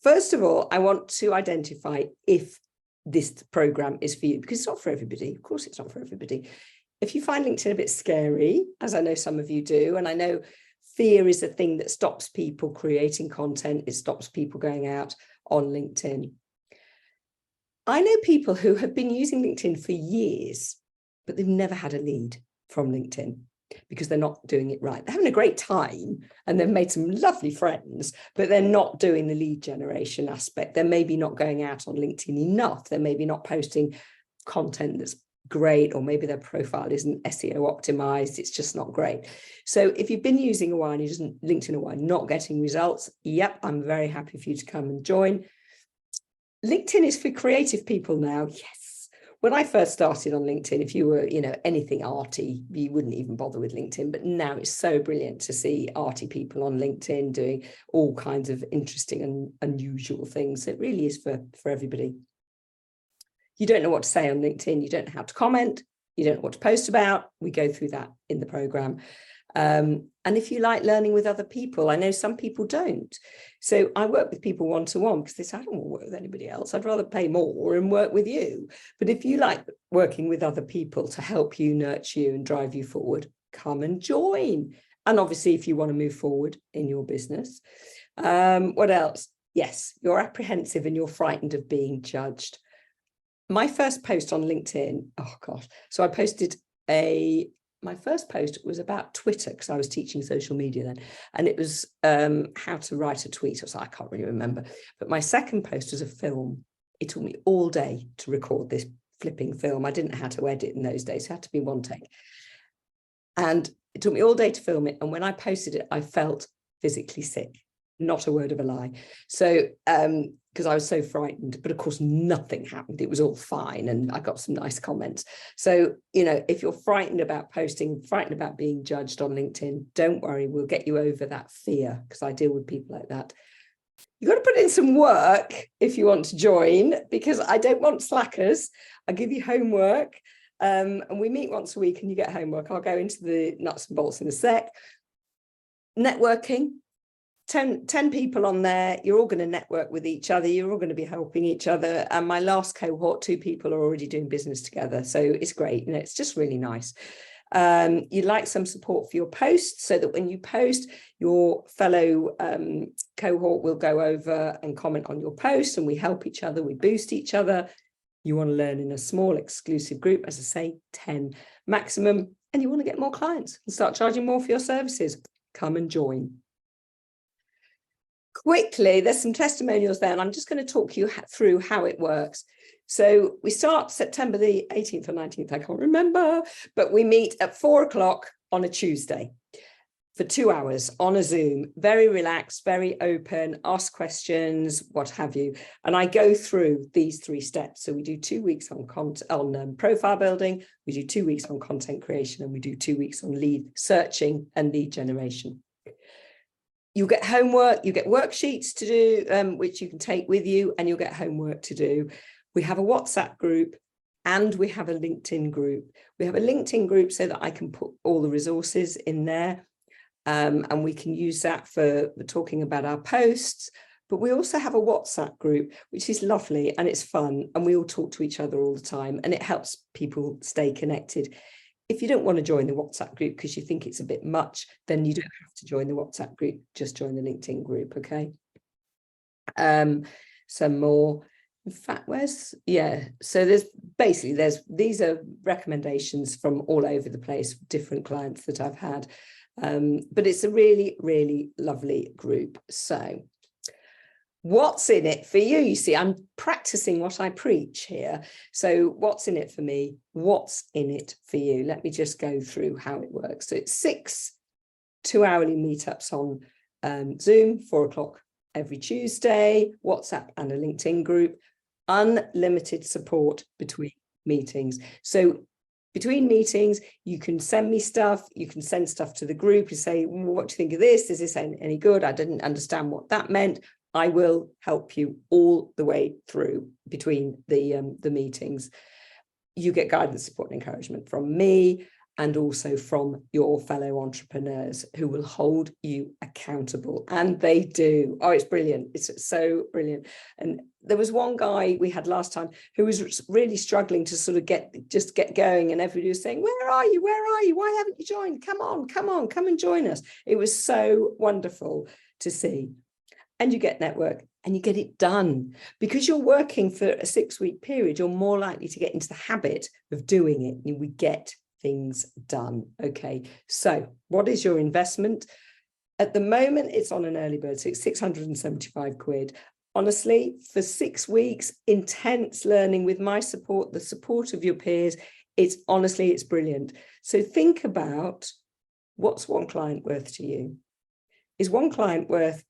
first of all, I want to identify if this program is for you, because it's not for everybody. Of course, it's not for everybody. If you find LinkedIn a bit scary, as I know some of you do, and I know fear is a thing that stops people creating content, it stops people going out on LinkedIn. I know people who have been using LinkedIn for years, but they've never had a lead from LinkedIn because they're not doing it right. They're having a great time and they've made some lovely friends, but they're not doing the lead generation aspect. They're maybe not going out on LinkedIn enough. They're maybe not posting content that's great, or maybe their profile isn't SEO optimized. It's just not great. So if you've been using a while and you're just LinkedIn a while, not getting results, yep, I'm very happy for you to come and join. LinkedIn is for creative people now. Yes. When I first started on LinkedIn, if you were, anything arty, you wouldn't even bother with LinkedIn. But now it's so brilliant to see arty people on LinkedIn doing all kinds of interesting and unusual things. It really is for everybody. You don't know what to say on LinkedIn. You don't know how to comment. You don't know what to post about. We go through that in the program. And if you like learning with other people, I know some people don't. So I work with people one-to-one because they say, I don't want to work with anybody else. I'd rather pay more and work with you. But if you like working with other people to help you, nurture you and drive you forward, come and join. And obviously, if you want to move forward in your business. What else? Yes, you're apprehensive and you're frightened of being judged. My first post on LinkedIn, oh gosh, so I posted my first post was about Twitter because I was teaching social media then, and it was how to write a tweet or so, I can't really remember. But my second post was a film. It took me all day to record this flipping film. I didn't know how to edit in those days, so it had to be one take. And it took me all day to film it, and when I posted it, I felt physically sick. Not a word of a lie. So because I was so frightened, but of course nothing happened. It was all fine, and I got some nice comments. So, you know, if you're frightened about posting, frightened about being judged on LinkedIn, don't worry, we'll get you over that fear, because I deal with people like that. You've got to put in some work if you want to join, because I don't want slackers. I give you homework, and we meet once a week and you get homework. I'll go into the nuts and bolts in a sec. Networking, 10 people on there. You're all going to network with each other. You're all going to be helping each other. And my last cohort, 2 people are already doing business together. So it's great. And it's just really nice. You'd like some support for your posts, so that when you post, your fellow cohort will go over and comment on your post, and we help each other, we boost each other. You want to learn in a small exclusive group, as I say, 10 maximum, and you want to get more clients and start charging more for your services. Come and join. Quickly, there's some testimonials there, and I'm just going to talk you through how it works. So we start September the 18th or 19th, I can't remember, but we meet at 4 o'clock on a Tuesday for 2 hours on a Zoom, very relaxed, very open, ask questions, what have you. And I go through these 3 steps. So we do 2 weeks on profile building, we do 2 weeks on content creation, and we do 2 weeks on lead searching and lead generation. You'll get homework, you get worksheets to do, which you can take with you, and you'll get homework to do. We have a WhatsApp group and we have a LinkedIn group. We have a LinkedIn group so that I can put all the resources in there, and we can use that for talking about our posts. But we also have a WhatsApp group, which is lovely and it's fun, and we all talk to each other all the time, and it helps people stay connected. If you don't want to join the WhatsApp group because you think it's a bit much, then you don't have to join the WhatsApp group, just join the LinkedIn group, okay? Some more. In fact, so these are recommendations from all over the place, different clients that I've had, but it's a really, really lovely group. So what's in it for you? You see, I'm practicing what I preach here. So what's in it for me? What's in it for you? Let me just go through how it works. So it's 6 2-hourly meetups on Zoom, 4 o'clock every Tuesday, WhatsApp and a LinkedIn group, unlimited support between meetings. So between meetings, you can send me stuff, you can send stuff to the group and say, what do you think of this? Is this any good? I didn't understand what that meant. I will help you all the way through between the meetings. You get guidance, support and encouragement from me, and also from your fellow entrepreneurs who will hold you accountable. And they do. Oh, it's brilliant. It's so brilliant. And there was one guy we had last time who was really struggling to sort of get going, and everybody was saying, where are you? Where are you? Why haven't you joined? Come on, come and join us. It was so wonderful to see. And you get network and you get it done. Because you're working for a 6-week period, you're more likely to get into the habit of doing it. And we get things done. Okay, so what is your investment? At the moment, it's on an early bird, so it's 675 quid. Honestly, for 6 weeks, intense learning with my support, the support of your peers, it's brilliant. So think about, what's one client worth to you? Is one client worth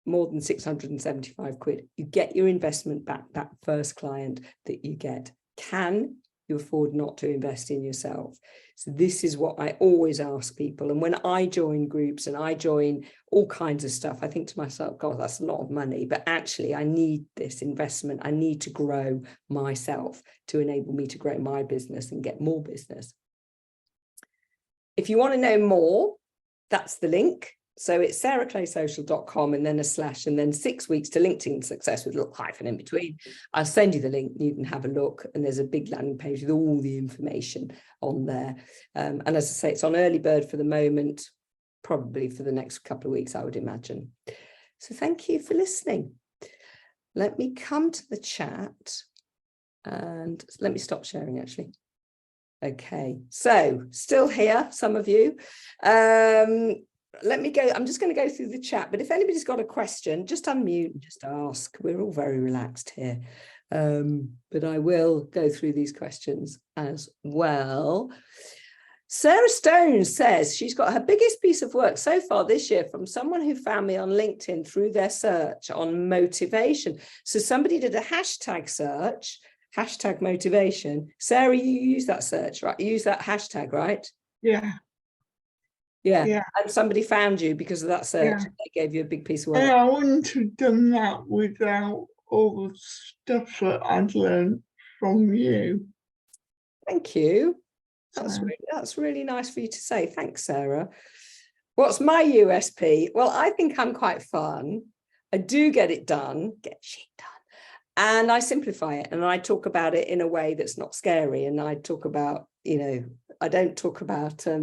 more than 675 quid? You get your investment back, that first client that you get. Can you afford not to invest in yourself? So this is what I always ask people. And when I join groups and I join all kinds of stuff, I think to myself, God, that's a lot of money, but actually I need this investment. I need to grow myself to enable me to grow my business and get more business. If you want to know more, that's the link. So it's sarahclaysocial.com and then a / and then 6 weeks to LinkedIn success with a little hyphen in between. I'll send you the link. You can have a look, and there's a big landing page with all the information on there. And as I say, it's on early bird for the moment, probably for the next couple of weeks, I would imagine. So thank you for listening. Let me come to the chat and let me stop sharing actually. Okay, so still here, some of you. Let me go. I'm just going to go through the chat, but if anybody's got a question, just unmute and just ask. We're all very relaxed here, but I will go through these questions as well. Sarah Stone says she's got her biggest piece of work so far this year from someone who found me on LinkedIn through their search on motivation. So somebody did a hashtag search, hashtag motivation. Sarah, you use that search, right? You use that hashtag, right? Yeah. Yeah. And somebody found you because of that search. Yeah. They gave you a big piece of work. And I wouldn't have done that without all the stuff that I'd learned from you. Thank you. So, That's really nice for you to say. Thanks, Sarah. What's my USP? Well, I think I'm quite fun. I do get it done, get shit done. And I simplify it and I talk about it in a way that's not scary. And I talk about, I don't talk about, I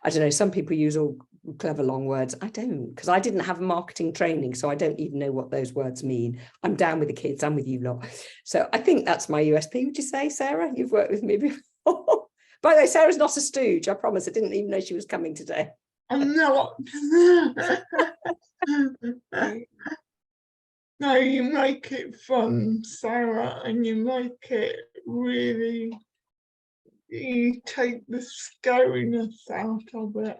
don't know, some people use all clever long words. I don't, because I didn't have marketing training, so I don't even know what those words mean. I'm down with the kids, I'm with you lot. So I think that's my USP. Would you say, Sarah? You've worked with me before. By the way, Sarah's not a stooge, I promise. I didn't even know she was coming today. I'm not. No, you make it fun, Sarah, and you make it really, you take the scariness out of it.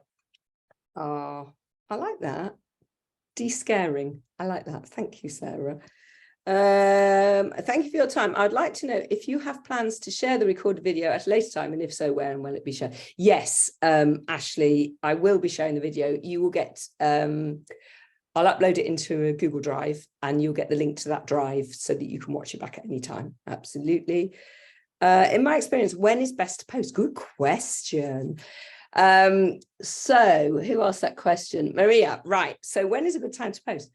Oh, I like that. De-scaring. I like that. Thank you, Sarah. Thank you for your time. I'd like to know if you have plans to share the recorded video at a later time, and if so, where and will it be shared? Yes, Ashley, I will be sharing the video. You will get, I'll upload it into a Google Drive and you'll get the link to that drive so that you can watch it back at any time. Absolutely. In my experience, when is best to post? Good question. So who asked that question? Maria, right. So when is a good time to post?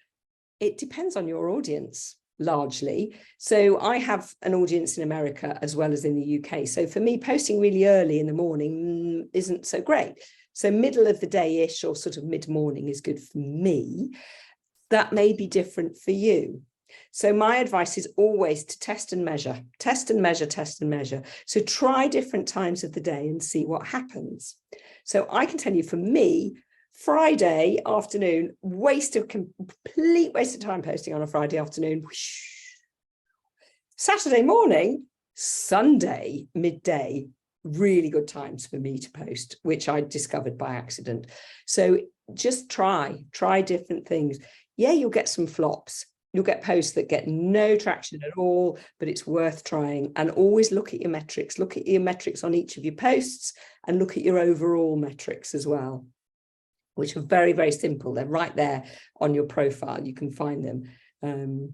It depends on your audience, largely. So I have an audience in America as well as in the UK. So for me, posting really early in the morning isn't so great. So middle of the day-ish or sort of mid-morning is good for me. That may be different for you. So my advice is always to test and measure, test and measure, test and measure. So try different times of the day and see what happens. So I can tell you, for me, Friday afternoon, complete waste of time posting on a Friday afternoon. Saturday morning, Sunday midday, really good times for me to post, which I discovered by accident. So just try different things. Yeah, you'll get some flops. You'll get posts that get no traction at all, but it's worth trying. And always look at your metrics. Look at your metrics on each of your posts and look at your overall metrics as well, which are very, very simple. They're right there on your profile. You can find them.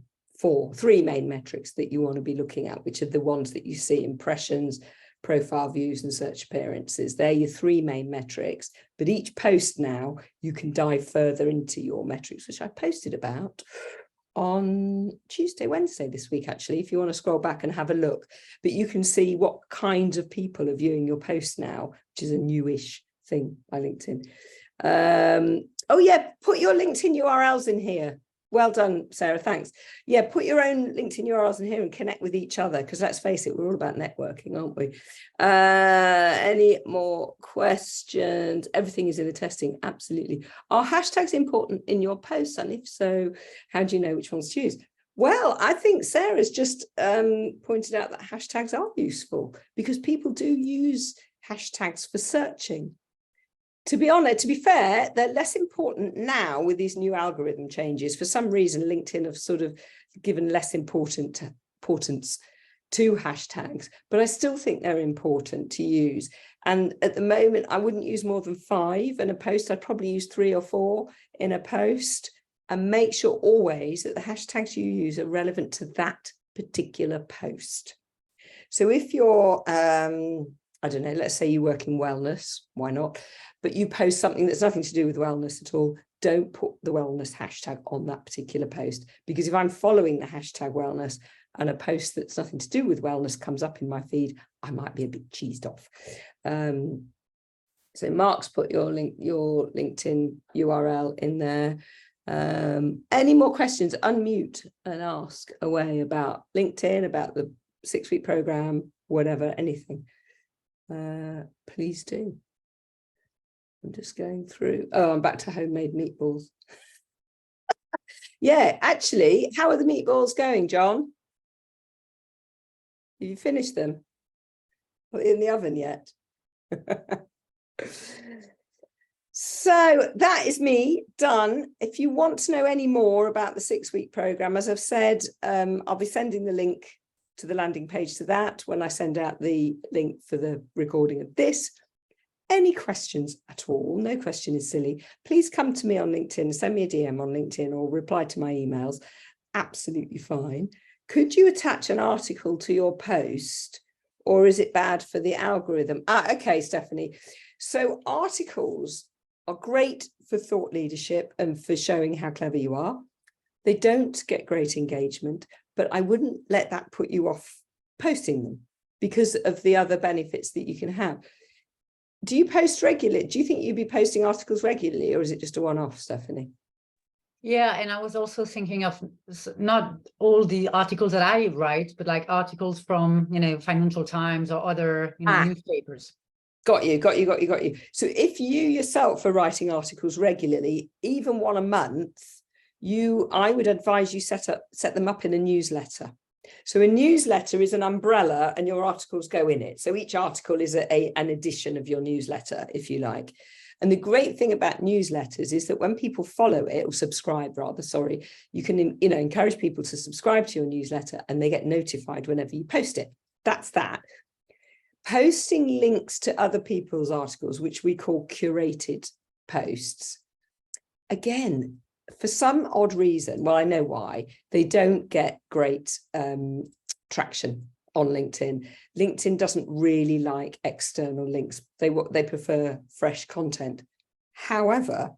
Three main metrics that you want to be looking at, which are the ones that you see: impressions, profile views, and search appearances. They're your three main metrics. But each post now, you can dive further into your metrics, which I posted about on Wednesday this week, actually, if you want to scroll back and have a look. But you can see what kinds of people are viewing your posts now, which is a newish thing by LinkedIn. Oh yeah, put your LinkedIn URLs in here. Well done, Sarah, thanks. Yeah, put your own LinkedIn URLs in here and connect with each other, because let's face it, we're all about networking, aren't we? Any more questions? Everything is in the testing, absolutely. Are hashtags important in your posts? And if so, how do you know which ones to use? Well, I think Sarah's just pointed out that hashtags are useful because people do use hashtags for searching. To be honest, to be fair, they're less important now with these new algorithm changes. For some reason, LinkedIn have sort of given less importance to hashtags, but I still think they're important to use. And at the moment, I wouldn't use more than 5 in a post. I'd probably use 3 or 4 in a post, and make sure always that the hashtags you use are relevant to that particular post. So if you're, I don't know, let's say you work in wellness, why not? But you post something that's nothing to do with wellness at all, don't put the wellness hashtag on that particular post. Because if I'm following the hashtag wellness and a post that's nothing to do with wellness comes up in my feed, I might be a bit cheesed off. So Mark's put your LinkedIn URL in there. Any more questions? Unmute and ask away about LinkedIn, about the 6-week program, whatever, anything. Please do. I'm just going through. Oh, I'm back to homemade meatballs. Yeah, actually, how are the meatballs going, John? Have you finished them? Not in the oven yet? So that is me done. If you want to know any more about the 6-week program, as I've said, I'll be sending the link to the landing page to that when I send out the link for the recording of this. Any questions at all, no question is silly, please come to me on LinkedIn, send me a DM on LinkedIn or reply to my emails. Absolutely fine. Could you attach an article to your post, or is it bad for the algorithm? Okay, Stephanie. So articles are great for thought leadership and for showing how clever you are. They don't get great engagement, but I wouldn't let that put you off posting them because of the other benefits that you can have. Do you post regularly? Do you think you'd be posting articles regularly, or is it just a one-off, Stephanie? Yeah, and I was also thinking of not all the articles that I write, but like articles from, Financial Times or other, newspapers. Got you. So if you yourself are writing articles regularly, even one a month, I would advise you set them up in a newsletter. So a newsletter is an umbrella and your articles go in it. So each article is an edition of your newsletter, if you like. And the great thing about newsletters is that when people follow it, or subscribe rather, sorry, you can encourage people to subscribe to your newsletter and they get notified whenever you post it. That's that. Posting links to other people's articles, which we call curated posts, again, for some odd reason, well, I know why, they don't get great traction on LinkedIn. LinkedIn doesn't really like external links. They prefer fresh content. However,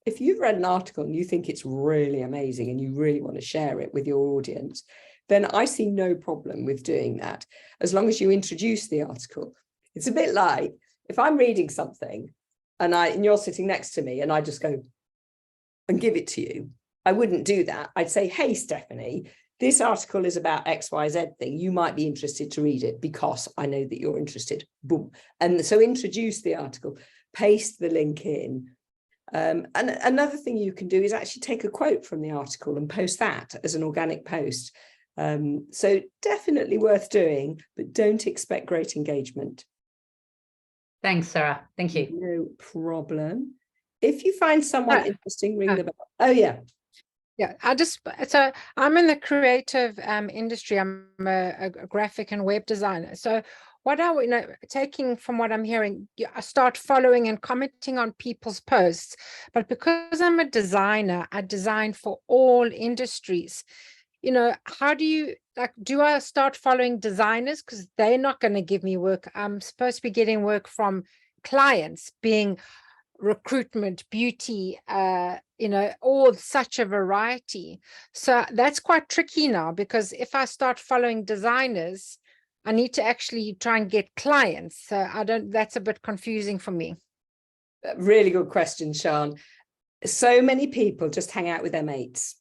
if you've read an article and you think it's really amazing and you really want to share it with your audience, then I see no problem with doing that, as long as you introduce the article. It's a bit like if I'm reading something and you're sitting next to me and I just go and give it to you, I wouldn't do that. I'd say, hey, Stephanie, this article is about XYZ thing. You might be interested to read it because I know that you're interested. Boom. And so introduce the article, paste the link in. And another thing you can do is actually take a quote from the article and post that as an organic post. So definitely worth doing, but don't expect great engagement. Thanks, Sarah. Thank you. No problem. If you find someone interesting, ring the bell. Oh, yeah. Yeah, so I'm in the creative industry. I'm a graphic and web designer. So what taking from what I'm hearing, I start following and commenting on people's posts, but because I'm a designer, I design for all industries. How do I start following designers? Because they're not going to give me work. I'm supposed to be getting work from clients, being recruitment, beauty, all such a variety. So that's quite tricky now, because if I start following designers, I need to actually try and get clients. So that's a bit confusing for me. Really good question, Sian. So many people just hang out with their mates.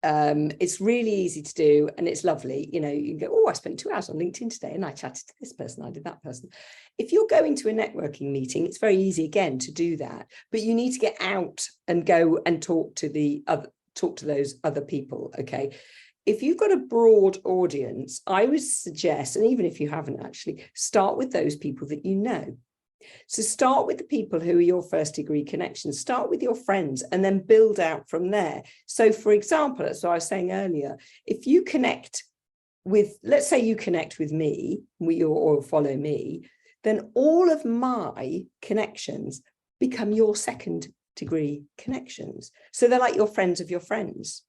It's really easy to do and it's lovely. You can go, oh, I spent 2 hours on LinkedIn today and I chatted to this person, I did that person. If you're going to a networking meeting, it's very easy again to do that, but you need to get out and go and talk to those other people. Okay. If you've got a broad audience, I would suggest, and even if you haven't actually, start with those people that you know. So start with the people who are your first degree connections, start with your friends and then build out from there. So for example, as I was saying earlier, if you connect with, let's say you connect with me, or follow me, then all of my connections become your second degree connections. So they're like your friends of your friends.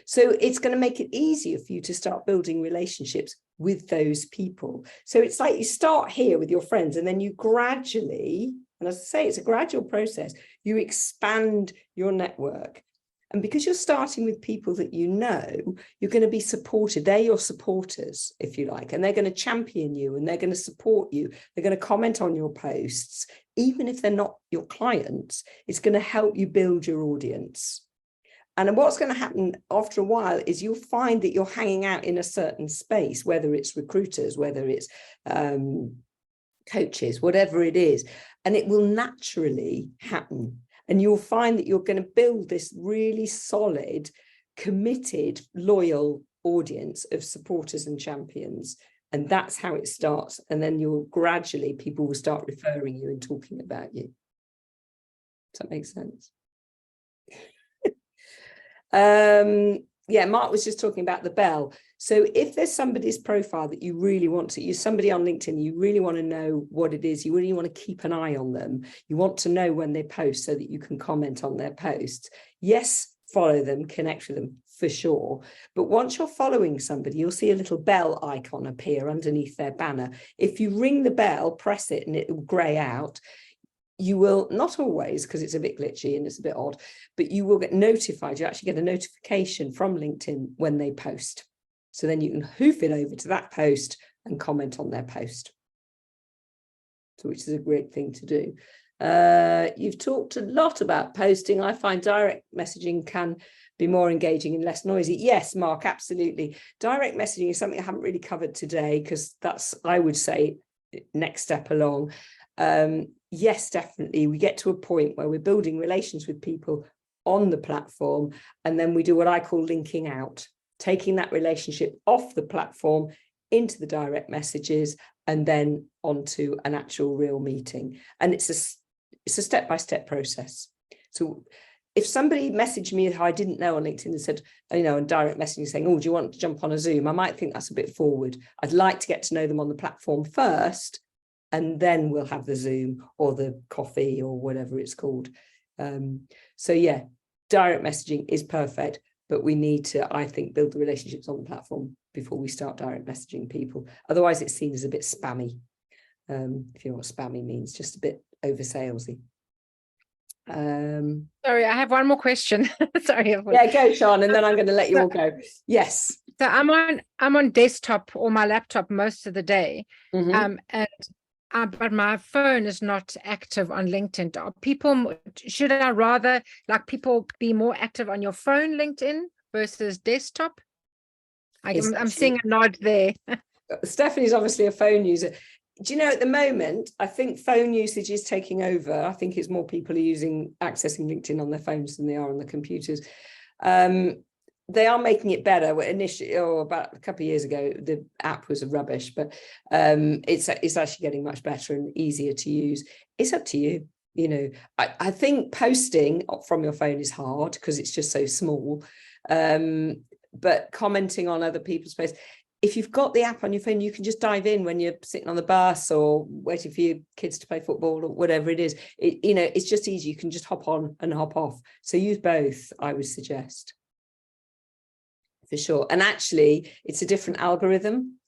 So it's going to make it easier for you to start building relationships with those people. So it's like you start here with your friends and then you gradually, and as I say, it's a gradual process, you expand your network. And because you're starting with people that you know, you're going to be supported. They're your supporters, if you like, and they're going to champion you and they're going to support you. They're going to comment on your posts. Even if they're not your clients, it's going to help you build your audience. And what's going to happen after a while is you'll find that you're hanging out in a certain space, whether it's recruiters, whether it's coaches, whatever it is, and it will naturally happen. And you'll find that you're going to build this really solid, committed, loyal audience of supporters and champions And that's how it starts. And then people will start referring you and talking about you. Does that make sense? Yeah, Mark was just talking about the bell. So if there's somebody's profile that you really want to use, somebody on LinkedIn, you really want to know what it is, you really want to keep an eye on them, you want to know when they post so that you can comment on their posts. Yes, follow them, connect with them for sure. But once you're following somebody, you'll see a little bell icon appear underneath their banner. If you ring the bell, press it and it will grey out. You will, not always, because it's a bit glitchy and it's a bit odd, but you will get notified. You actually get a notification from LinkedIn when they post. So then you can hoof it over to that post and comment on their post. So which is a great thing to do. You've talked a lot about posting. I find direct messaging can be more engaging and less noisy. Yes, Mark, absolutely. Direct messaging is something I haven't really covered today because that's, I would say, next step along. Yes, definitely. We get to a point where we're building relations with people on the platform, and then we do what I call linking out, taking that relationship off the platform into the direct messages and then onto an actual real meeting. And it's a step-by-step process. So if somebody messaged me who I didn't know on LinkedIn and said, you know, and direct messaging saying, oh, do you want to jump on a Zoom? I might think that's a bit forward. I'd like to get to know them on the platform first, and then we'll have the Zoom or the coffee or whatever it's called. So yeah, direct messaging is perfect, but we need to, I think, build the relationships on the platform before we start direct messaging people. Otherwise it's seen as a bit spammy. If you know what spammy means, just a bit over salesy. Sorry, I have one more question. Sorry. Yeah, go, Sean, and then I'm going to let you all go. Yes. So I'm on desktop or my laptop most of the day. But my phone is not active on LinkedIn. Should I rather like people be more active on your phone LinkedIn versus desktop? I'm seeing a nod there. Stephanie's obviously a phone user. Do you know, at the moment, I think phone usage is taking over. I think it's more people are accessing LinkedIn on their phones than they are on the computers. They are making it better. Initially, about a couple of years ago, the app was rubbish, but it's actually getting much better and easier to use. It's up to you. You know, I think posting from your phone is hard because it's just so small. But commenting on other people's posts, if you've got the app on your phone, you can just dive in when you're sitting on the bus or waiting for your kids to play football or whatever it is. You know, it's just easy. You can just hop on and hop off. So use both, I would suggest. For sure. And actually, it's a different algorithm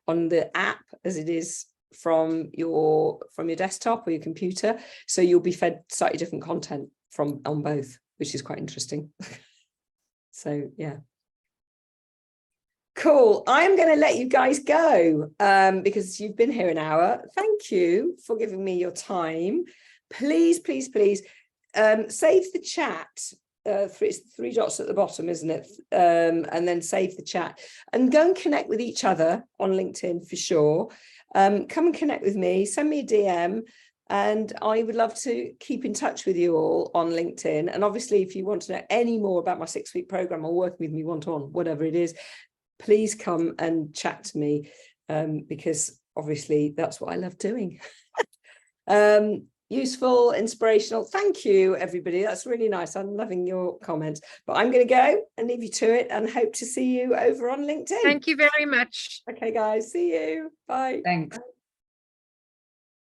on the app as it is from your desktop or your computer. So you'll be fed slightly different content on both, which is quite interesting. So yeah. Cool. I'm going to let you guys go because you've been here an hour. Thank you for giving me your time. Please, please, please save the chat. It's 3 dots at the bottom, isn't it? And then save the chat and go and connect with each other on LinkedIn for sure. Come and connect with me, send me a DM, and I would love to keep in touch with you all on LinkedIn. And obviously, if you want to know any more about my 6-week program or working with me one-to-one, whatever it is, please come and chat to me because obviously that's what I love doing. Useful, inspirational. Thank you, everybody. That's really nice. I'm loving your comments, but I'm going to go and leave you to it and hope to see you over on LinkedIn. Thank you very much. Okay, guys. See you. Bye. Thanks.